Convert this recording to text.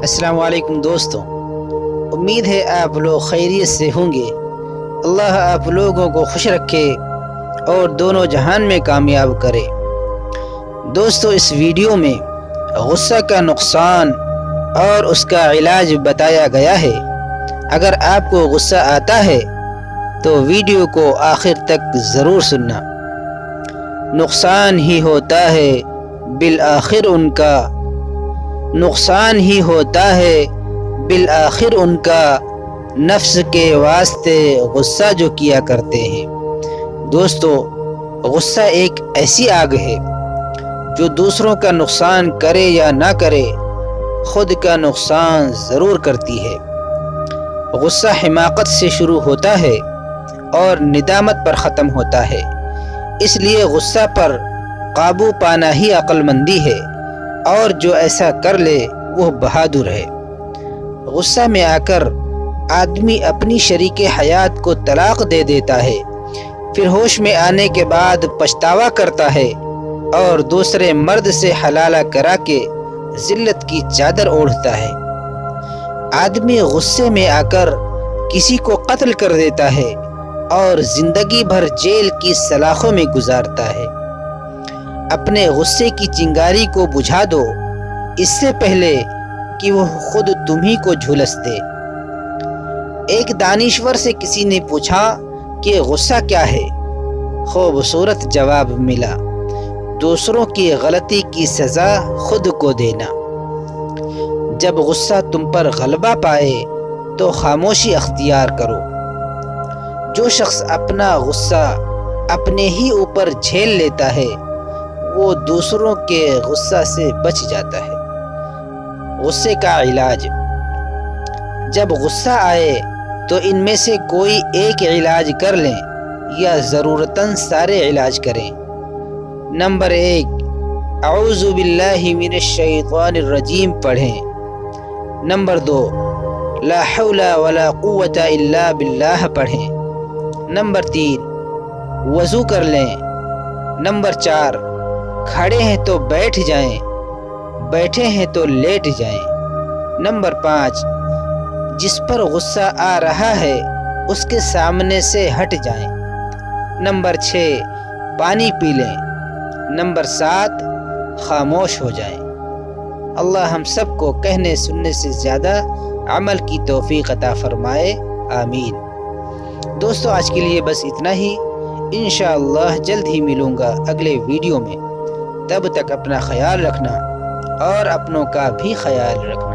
السلام علیکم دوستوں، امید ہے آپ لوگ خیریت سے ہوں گے۔ اللہ آپ لوگوں کو خوش رکھے اور دونوں جہان میں کامیاب کرے۔ دوستوں، اس ویڈیو میں غصہ کا نقصان اور اس کا علاج بتایا گیا ہے۔ اگر آپ کو غصہ آتا ہے تو ویڈیو کو آخر تک ضرور سننا۔ نقصان ہی ہوتا ہے بالآخر ان کا، نقصان ہی ہوتا ہے بالآخر ان کا، نفس کے واسطے غصہ جو کیا کرتے ہیں۔ دوستو، غصہ ایک ایسی آگ ہے جو دوسروں کا نقصان کرے یا نہ کرے، خود کا نقصان ضرور کرتی ہے۔ غصہ حماقت سے شروع ہوتا ہے اور ندامت پر ختم ہوتا ہے۔ اس لیے غصہ پر قابو پانا ہی عقل مندی ہے، اور جو ایسا کر لے وہ بہادر ہے۔ غصہ میں آ کر آدمی اپنی شریک حیات کو طلاق دے دیتا ہے، پھر ہوش میں آنے کے بعد پچھتاوا کرتا ہے اور دوسرے مرد سے حلالہ کرا کے ذلت کی چادر اوڑھتا ہے۔ آدمی غصے میں آ کر کسی کو قتل کر دیتا ہے اور زندگی بھر جیل کی سلاخوں میں گزارتا ہے۔ اپنے غصے کی چنگاری کو بجھا دو، اس سے پہلے کہ وہ خود تمہیں کو جھلس دے۔ ایک دانشور سے کسی نے پوچھا کہ غصہ کیا ہے؟ خوبصورت جواب ملا، دوسروں کی غلطی کی سزا خود کو دینا۔ جب غصہ تم پر غلبہ پائے تو خاموشی اختیار کرو۔ جو شخص اپنا غصہ اپنے ہی اوپر جھیل لیتا ہے وہ دوسروں کے غصہ سے بچ جاتا ہے۔ غصے کا علاج: جب غصہ آئے تو ان میں سے کوئی ایک علاج کر لیں یا ضرورتاً سارے علاج کریں۔ نمبر 1، اعوذ باللہ من الشیطان الرجیم پڑھیں۔ نمبر 2، لا حول ولا قوت الا باللہ پڑھیں۔ نمبر 3، وضو کر لیں۔ نمبر 4، کھڑے ہیں تو بیٹھ جائیں، بیٹھے ہیں تو لیٹ جائیں۔ نمبر 5، جس پر غصہ آ رہا ہے اس کے سامنے سے ہٹ جائیں۔ نمبر 6، پانی پی لیں۔ نمبر 7، خاموش ہو جائیں۔ اللہ ہم سب کو کہنے سننے سے زیادہ عمل کی توفیق عطا فرمائے، آمین۔ دوستو، آج کے لیے بس اتنا ہی۔ انشاءاللہ جلد ہی ملوں گا اگلے ویڈیو میں۔ تب تک اپنا خیال رکھنا اور اپنوں کا بھی خیال رکھنا۔